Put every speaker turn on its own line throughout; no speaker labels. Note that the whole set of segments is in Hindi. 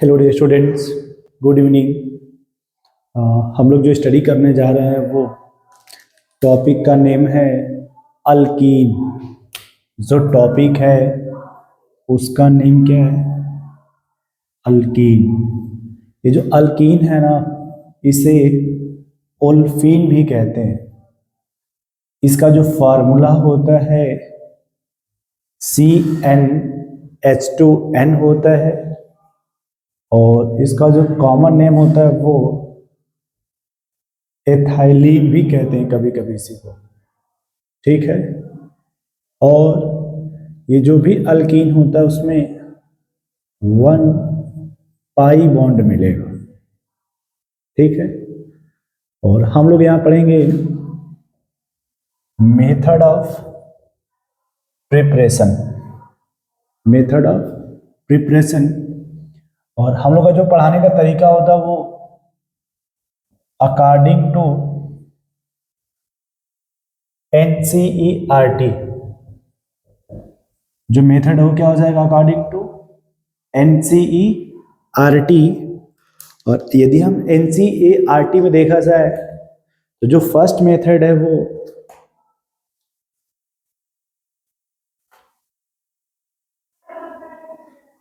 Hello dear students, good evening. हम लोग जो स्टडी करने जा रहे हैं वो टॉपिक का नेम है अल्कीन। जो टॉपिक है उसका नेम क्या है? अल्कीन। ये जो अल्कीन है ना, इसे ओल्फीन भी कहते हैं। इसका जो फार्मूला होता है CnH2n होता है, और इसका जो कॉमन नेम होता है वो एथाइलीन भी कहते हैं कभी कभी इसी को। ठीक है। और ये जो भी अल्कीन होता है उसमें 1 पाई बॉन्ड मिलेगा। ठीक है। और हम लोग यहाँ पढ़ेंगे method of preparation. Method of preparation. और हम लोग का जो पढ़ाने का तरीका होता है वो अकॉर्डिंग टू NCERT। जो मेथड हो क्या हो जाएगा? According to NCERT। और यदि हम NCERT में देखा जाए तो जो फर्स्ट मेथड है वो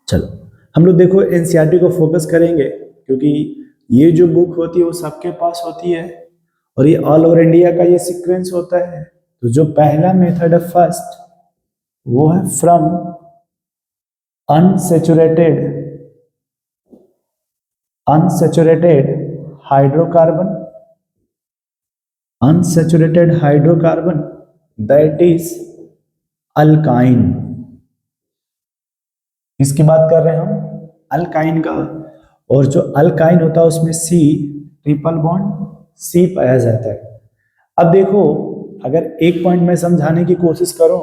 चलो हम लोग देखो NCERT को फोकस करेंगे, क्योंकि ये जो बुक होती है वो सबके पास होती है और ये ऑल ओवर इंडिया का ये सीक्वेंस होता है। तो जो पहला मेथड है फर्स्ट, वो है from unsaturated hydrocarbon that is alkyne. किसकी बात कर रहे हैं हम? अल्काइन का। और जो अल्काइन होता है उसमें C ट्रिपल बॉन्ड C पाया जाता है। अब देखो, अगर एक पॉइंट में समझाने की कोशिश करो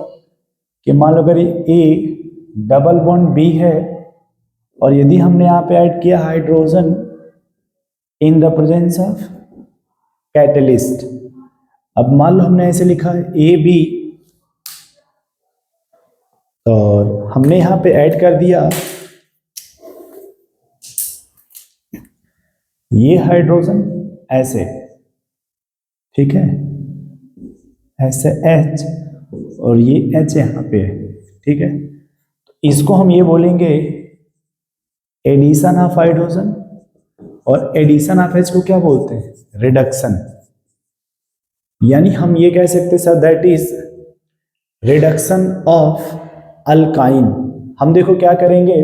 कि मान लो अगर ये A डबल बॉन्ड B है और यदि हमने यहाँ पे ऐड किया hydrogen in the presence of catalyst. अब मान लो हमने ऐसे लिखा है AB और हमने यहाँ पे ऐड कर दिया ये हाइड्रोजन ऐसे। ठीक है, ऐसे H और ये H यहाँ पे है। ठीक है, तो इसको हम ये बोलेंगे एडिशन ऑफ हाइड्रोजन, और एडिशन ऑफ H को क्या बोलते हैं? रिडक्शन। यानी हम ये कह सकते sir that is reduction of alkyne. हम देखो क्या करेंगे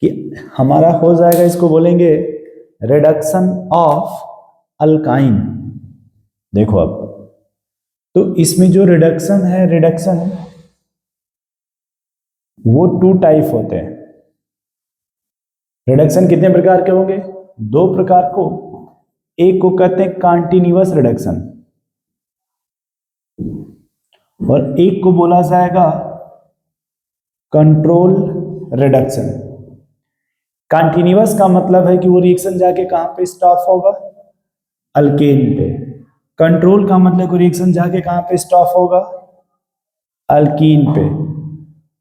कि हमारा हो जाएगा, इसको बोलेंगे रिडक्शन ऑफ अल्काइन। देखो अब तो इसमें जो रिडक्शन वो 2 टाइप होते हैं। रिडक्शन कितने प्रकार के होंगे? 2 प्रकार को। एक को कहते हैं कॉन्टिन्यूअस रिडक्शन और एक को बोला जाएगा कंट्रोल रिडक्शन। कॉन्टिन्यूअस का मतलब है कि वो रिएक्शन जाके कहां पे स्टॉप होगा? अल्केन पे। कंट्रोल का मतलब रिएक्शन जाके कहां पे स्टॉप होगा? अल्कीन पे।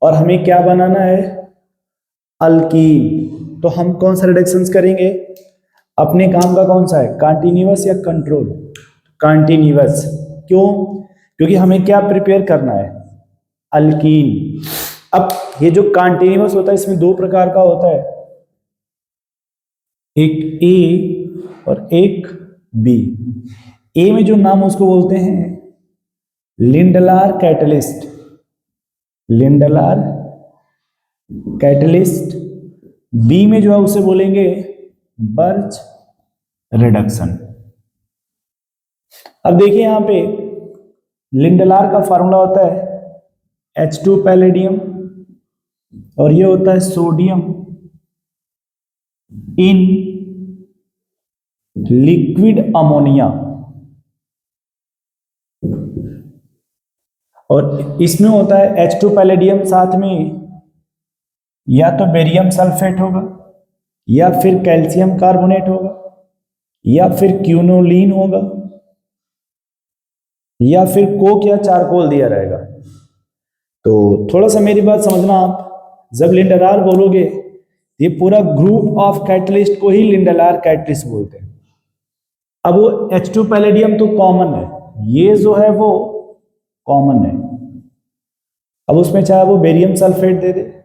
और हमें क्या बनाना है? अल्कीन। तो हम कौन सा रिडक्शंस करेंगे? अपने काम का कौन सा है, कॉन्टिन्यूअस या कंट्रोल? कॉन्टिन्यूअस। क्यों? क्योंकि हमें क्या प्रिपेयर करना है? अल्कीन। अब ये जो कॉन्टिन्यूअस होता है इसमें 2 प्रकार का होता है, एक A और एक B। ए में जो नाम उसको बोलते हैं Lindlar catalyst. Lindlar catalyst. B में जो है उसे बोलेंगे बर्च रिडक्शन। अब देखिए यहां पे लिंडलार का फार्मूला होता है H2 पैलेडियम और ये होता है सोडियम इन लिक्विड अमोनिया। और इसमें होता है H2 पैलेडियम, साथ में या तो बेरियम सल्फेट होगा या फिर कैल्शियम कार्बोनेट होगा या फिर क्यूनोलीन होगा या फिर कोक या चारकोल दिया रहेगा। तो थोड़ा सा मेरी बात समझना आप, जब लिंडलार बोलोगे ये पूरा ग्रुप ऑफ कैटलिस्ट को ही लिंडलार कैटलिस्ट बोलते हैं। अब वो H2 पैलेडियम तो कॉमन है, ये जो है वो कॉमन है। अब उसमें चाहे वो बेरियम सल्फेट दे दे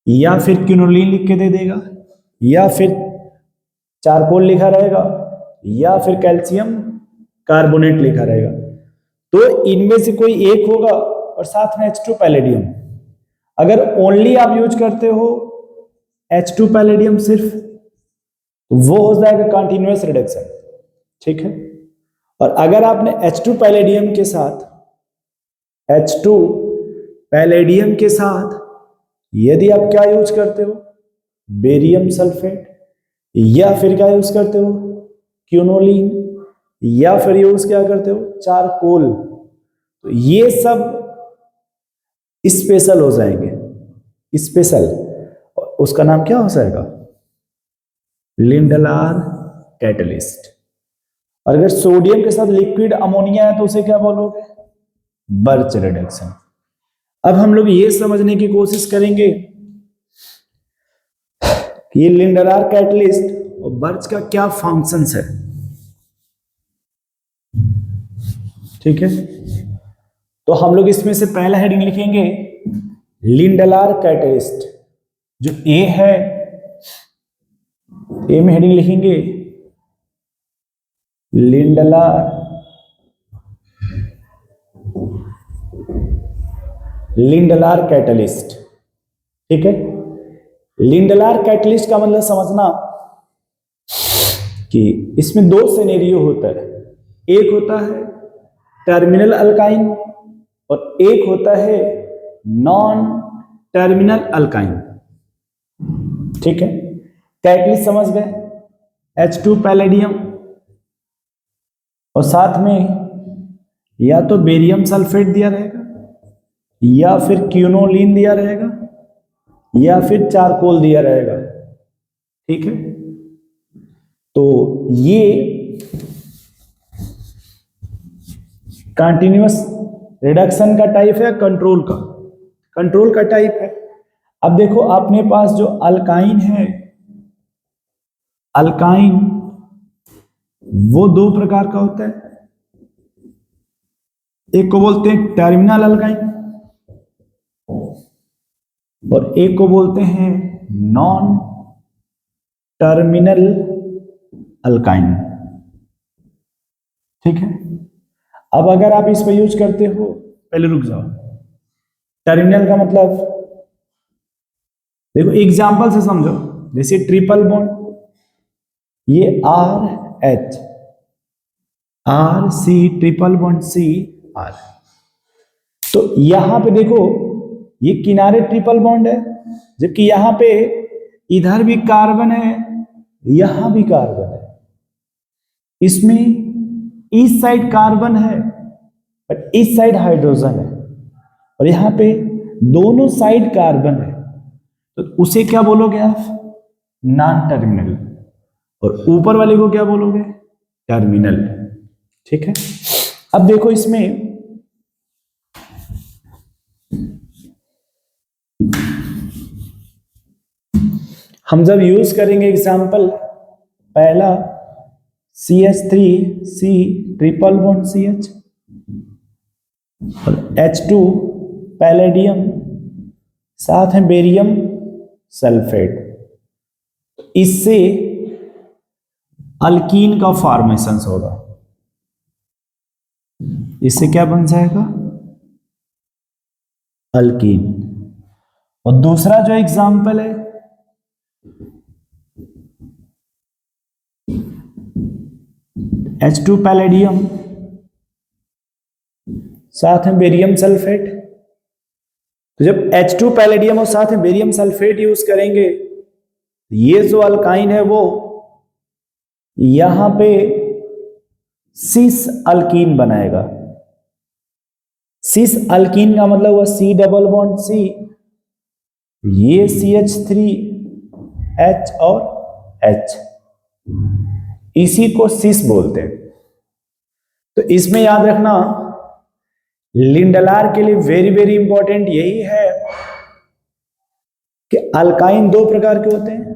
या फिर क्विनोलिन लिख के दे देगा या फिर चारकोल लिखा रहेगा या फिर कैल्शियम कार्बोनेट लिखा रहेगा, तो इनमें से कोई एक होगा और साथ में H2 पैलेडियम। अगर ओनली आप यूज करते हो H2 पैलेडियम सिर्फ, तो वो हो जाएगा कंटिन्यूअस रिडक्शन, ठीक है। और अगर आपने H2 पैलेडियम के साथ यदि आप क्या यूज करते हो, बेरियम सल्फेट, या फिर क्या यूज करते हो, क्विनोलिन, या फिर यूज क्या करते हो, चारकोल, तो ये सब स्पेशल हो जाएंगे, स्पेशल। उसका नाम क्या हो जाएगा, लिंडलार कैटलिस्ट। और अगर सोडियम के साथ लिक्विड अमोनिया है तो उसे क्या बोलोगे, बर्च रिडक्शन। अब हम लोग ये समझने की कोशिश करेंगे कि ये लिंडलार कैटलिस्ट और बर्च का क्या फंक्शंस है, ठीक है। तो हम लोग इसमें से पहला हेडिंग लिखेंगे लिंडलार कैटलिस्ट। जो ए है, ए में हेडिंग लिखेंगे लिंडलार कैटलिस्ट, ठीक है। लिंडलार कैटलिस्ट का मतलब समझना कि इसमें दो सिनेरियो होता है, एक होता है टर्मिनल अल्काइन और एक होता है नॉन टर्मिनल अल्काइन, ठीक है। कैटलिस्ट समझ गए, H2 पैलेडियम और साथ में या तो बेरियम सल्फेट दिया रहेगा या फिर क्विनोलिन दिया रहेगा या फिर चारकोल दिया रहेगा, ठीक है। तो ये कंटिन्यूअस रिडक्शन का टाइप है, कंट्रोल का टाइप है। अब देखो अपने पास जो अल्काइन है, अल्काइन वो दो प्रकार का होता है, एक को बोलते हैं टर्मिनल अल्काइन और एक को बोलते हैं नॉन टर्मिनल अल्काइन, ठीक है। अब अगर आप इस पर यूज करते हो, पहले रुक जाओ, टर्मिनल का मतलब देखो एग्जांपल से समझो, जैसे ट्रिपल बॉन्ड, ये RH RC triple bond CR, तो यहां पे देखो ये किनारे ट्रिपल बॉन्ड है, जबकि यहां पे इधर भी कार्बन है, यहां भी कार्बन है। इसमें इस साइड कार्बन है बट इस साइड हाइड्रोजन है, और यहां पे दोनों साइड कार्बन है, तो उसे क्या बोलोगे आप, नॉन टर्मिनल, और ऊपर वाले को क्या बोलोगे, टर्मिनल, ठीक है। अब देखो इसमें हम जब यूज करेंगे एग्जांपल, पहला CH3C ट्रिपल बॉन्ड CH और H2 पैलेडियम, साथ में बेरियम सल्फेट, इससे अल्कीन का फॉर्मेशन होगा, इससे क्या बन जाएगा, अल्कीन। और दूसरा जो एग्जांपल है H2 पैलेडियम साथ में बेरियम सल्फेट, तो जब H2 पैलेडियम और साथ में बेरियम सल्फेट यूज करेंगे, ये जो अल्काइन है वो यहां पे सिस अल्कीन बनाएगा। सिस अल्कीन का मतलब हुआ C डबल बॉन्ड C, ये CH3H और H, इसी को सिस बोलते हैं। तो इसमें याद रखना लिंडलार के लिए वेरी वेरी इंपॉर्टेंट यही है अल्काइन दो प्रकार के होते हैं,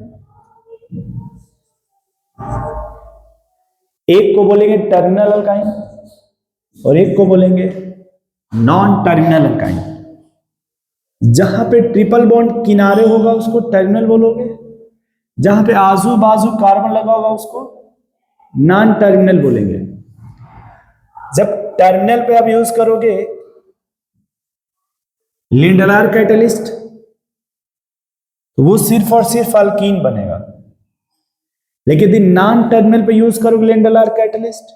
एक को बोलेंगे टर्मिनल अल्काइन और एक को बोलेंगे नॉन टर्मिनल अल्काइन। जहां पे ट्रिपल बॉन्ड किनारे होगा उसको टर्मिनल बोलोगे, जहां पे आजू बाजू कार्बन लगा होगा उसको नॉन टर्मिनल बोलेंगे। जब टर्मिनल पे आप यूज करोगे लिंडलार कैटलिस्ट तो वो सिर्फ और सिर्फ अल्कीन बनेगा, लेकिन यदि नॉन टर्मिनल पे यूज करोगे लिंडलार कैटलिस्ट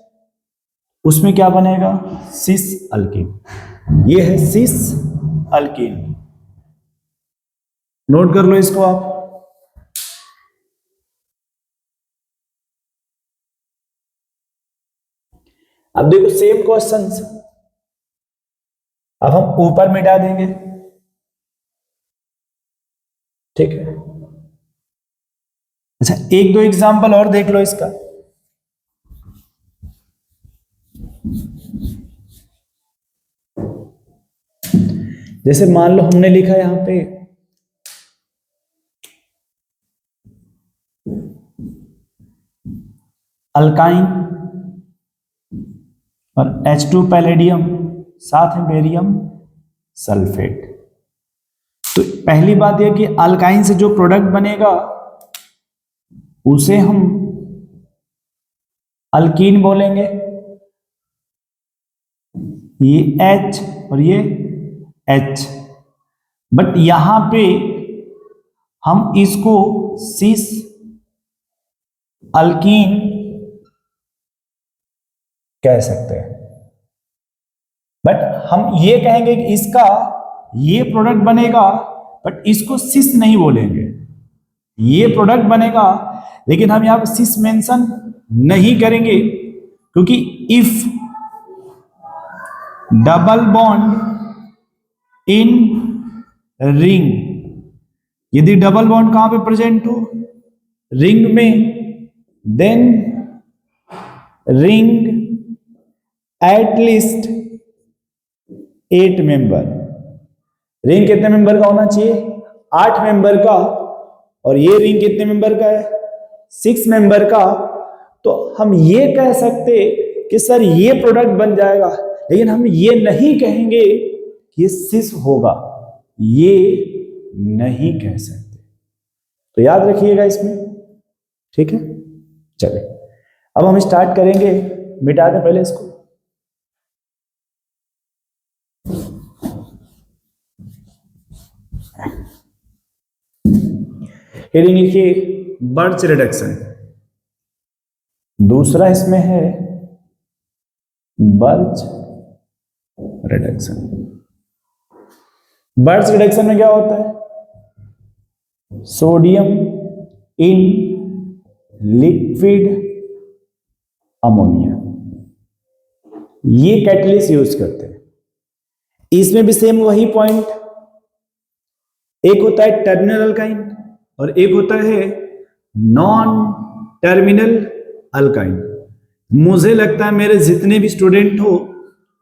उसमें क्या बनेगा, सिस अल्कीन। ये है सिस अल्कीन, नोट कर लो इसको आप। अब देखो सेम क्वेश्चंस अब हम ऊपर मिटा देंगे, ठीक है। अच्छा एक दो एग्जांपल और देख लो इसका। जैसे मान लो हमने लिखा यहां पे अल्काइन और H2 पैलेडियम साथ में बेरियम सल्फेट। तो पहली बात यह कि अल्काइन से जो प्रोडक्ट बनेगा उसे हम अल्कीन बोलेंगे, ये H और ये H, बट यहां पे हम इसको सिस अल्कीन कह सकते हैं। बट हम ये कहेंगे कि इसका ये प्रोडक्ट बनेगा बट इसको सिस नहीं बोलेंगे, ये प्रोडक्ट बनेगा लेकिन हम यहां पर सिस मेंशन नहीं करेंगे, क्योंकि if double bond in ring, यदि डबल बॉन्ड कहां पे प्रेजेंट हो, रिंग में, then ring at least 8 member. Ring कितने मेंबर का होना चाहिए, 8 मेंबर का, और ये रिंग कितने मेंबर का है, 6 मेंबर का। तो हम ये कह सकते कि सर ये प्रोडक्ट बन जाएगा, लेकिन हम ये नहीं कहेंगे कि ये सिस होगा, ये नहीं कह सकते। तो याद रखिएगा इसमें, ठीक है। चलिए अब हम स्टार्ट करेंगे, मिटा दें पहले इसको। हेडिंग लिखिए बर्च रिडक्शन, दूसरा इसमें है बर्च रिडक्शन। बर्च रिडक्शन में क्या होता है, सोडियम इन लिक्विड अमोनिया, ये कैटलिस्ट यूज करते हैं। इसमें भी सेम वही पॉइंट, एक होता है टर्मिनल अल्काइन और एक होता है नॉन टर्मिनल अल्काइन। मुझे लगता है मेरे जितने भी स्टूडेंट हो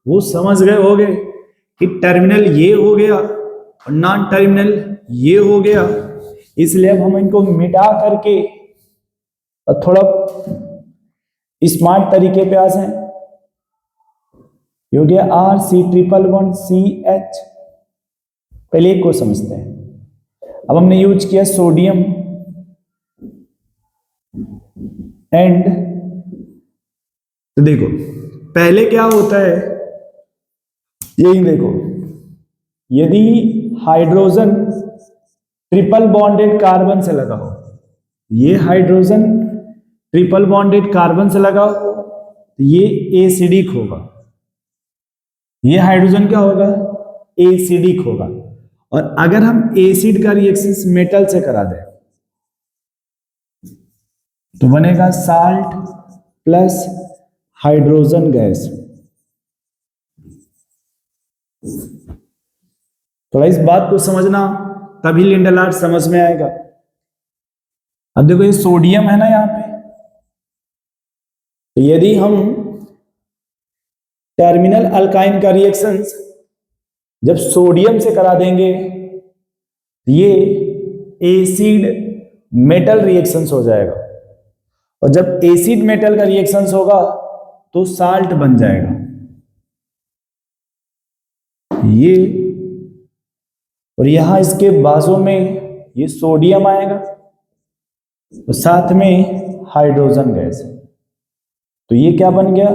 वो समझ गए होंगे कि टर्मिनल ये हो गया और नॉन टर्मिनल ये हो गया, इसलिए अब हम इनको मिटा करके और थोड़ा स्मार्ट तरीके पे आ जाए। ये हो गया RC∼CH। पहले एक को समझते हैं। अब हमने यूज किया सोडियम एंड, तो देखो पहले क्या होता है, यही देखो, यदि हाइड्रोजन ट्रिपल बॉन्डेड कार्बन से लगा हो, ये हाइड्रोजन ट्रिपल बॉन्डेड कार्बन से लगा हो तो ये एसिडिक होगा, ये हाइड्रोजन क्या होगा, एसिडिक होगा। और अगर हम एसिड का रिएक्शन मेटल से करा दें तो बनेगा साल्ट प्लस हाइड्रोजन गैस। थोड़ा इस बात को समझना, तभी लिंडल आर्ट समझ में आएगा। अब देखो ये सोडियम है ना यहाँ पे, तो यदि हम टर्मिनल अल्काइन का रिएक्शंस जब सोडियम से करा देंगे ये एसिड मेटल रिएक्शंस हो जाएगा, और जब एसिड मेटल का रिएक्शंस होगा तो साल्ट बन जाएगा ये, और यहां इसके बाजू में ये सोडियम आएगा और साथ में हाइड्रोजन गैस, तो ये क्या बन गया?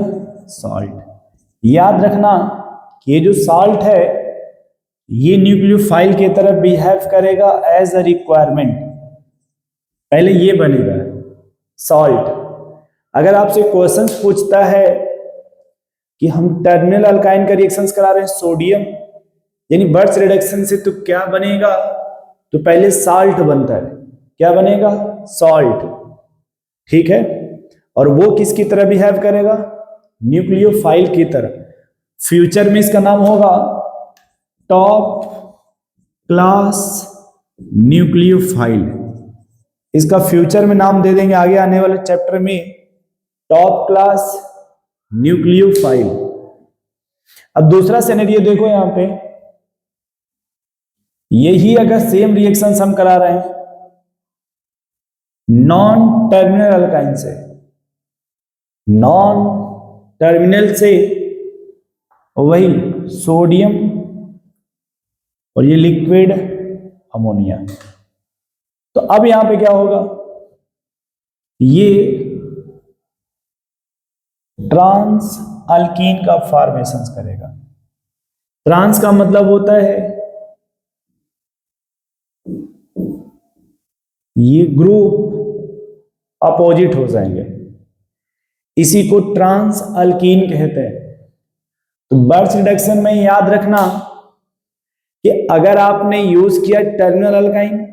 सॉल्ट। याद रखना कि ये जो सॉल्ट है ये न्यूक्लियोफाइल की तरफ बिहेव करेगा एज अ रिक्वायरमेंट, पहले ये बनेगा सॉल्ट। अगर आपसे क्वेश्चन पूछता है कि हम टर्मिनल अल्काइन का रिएक्शंस करा रहे हैं सोडियम यानी बर्च रिडक्शन से, तो क्या बनेगा? तो पहले साल्ट बनता है, क्या बनेगा? सॉल्ट, ठीक है। और वो किसकी तरह बिहेव करेगा? न्यूक्लियोफाइल की तरह। फ्यूचर में इसका नाम होगा टॉप क्लास न्यूक्लियोफाइल, इसका फ्यूचर में नाम दे देंगे आगे आने वाले चैप्टर में, टॉप क्लास न्यूक्लियोफाइल। अब दूसरा सिनेरियो देखो यहां पे, यही अगर सेम रिएक्शंस हम करा रहे हैं नॉन टर्मिनल अल्काइन से, नॉन टर्मिनल से, वही सोडियम और ये लिक्विड अमोनिया, तो अब यहां पे क्या होगा? ये ट्रांस अल्कीन का फॉर्मेशन करेगा। ट्रांस का मतलब होता है ये ग्रुप अपोजिट हो जाएंगे, इसी को ट्रांस अल्कीन कहते हैं। तो बर्च रिडक्शन में याद रखना कि अगर आपने यूज किया टर्मिनल अल्काइन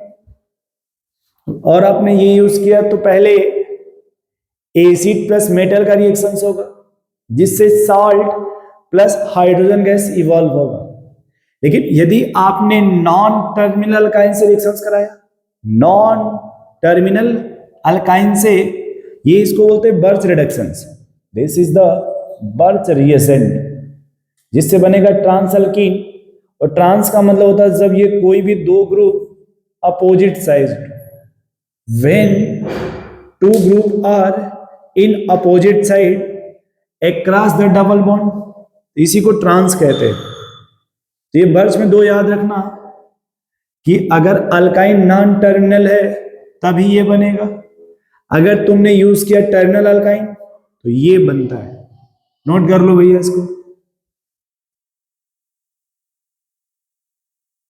और आपने ये यूज किया तो पहले एसिड प्लस मेटल का रिएक्शन होगा जिससे salt plus hydrogen gas evolve होगा। लेकिन यदि आपने नॉन टर्मिनल अल्काइन से रिएक्शंस कराया, नॉन टर्मिनल अल्काइन से, ये इसको बोलते हैं birch reductions. This is the birch reagent, जिससे बनेगा ट्रांस अल्कीन। और ट्रांस का मतलब होता है जब ये कोई भी दो group opposite side, when two group are in opposite side across the double bond, इसी को ट्रांस कहते हैं। तो ये बर्च में दो याद रखना कि अगर अल्काइन नॉन टर्मिनल है तभी ये बनेगा, अगर तुमने यूज किया टर्मिनल अल्काइन तो ये बनता है। नोट कर लो भैया इसको।